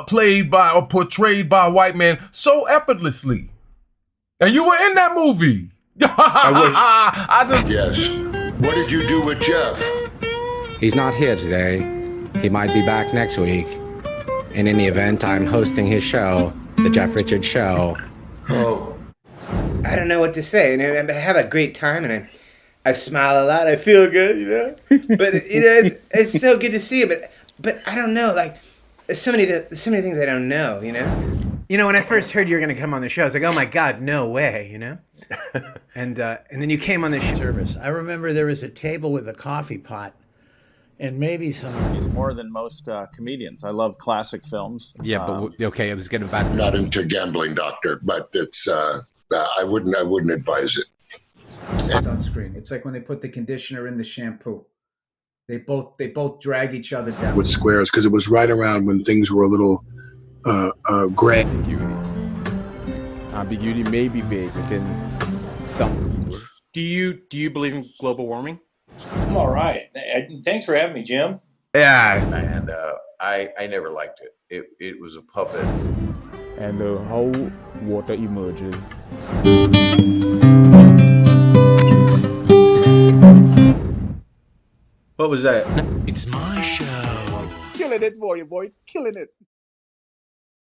played by or portrayed by a white man so effortlessly. And you were in that movie. Yes. What did you do with Jeff? He's not here today. He might be back next week. In any event, I'm hosting his show, The Jeff Richards Show. Oh. I don't know what to say. And I have a great time, and I smile a lot. I feel good, you know. But it's so good to see you. But I don't know. Like, there's so many things I don't know, you know. You know, when I first heard you were going to come on the show, I was like, oh my God, no way, you know. And then you came on the service. I remember there was a table with a coffee pot, and maybe some. He's more than most comedians. I love classic films. Yeah, but okay, I was getting back. Not into gambling, doctor, but it's I wouldn't advise it. It's on screen. It's like when they put the conditioner in the shampoo. They both drag each other down. With squares, because it was right around when things were a little gray. Ambiguity may be vague within some people. Do you believe in global warming? I'm all right. Thanks for having me, Jim. Yeah. And I never liked it. It was a puppet. And how water emerges. What was that? It's my show. Killing it, boy, killing it.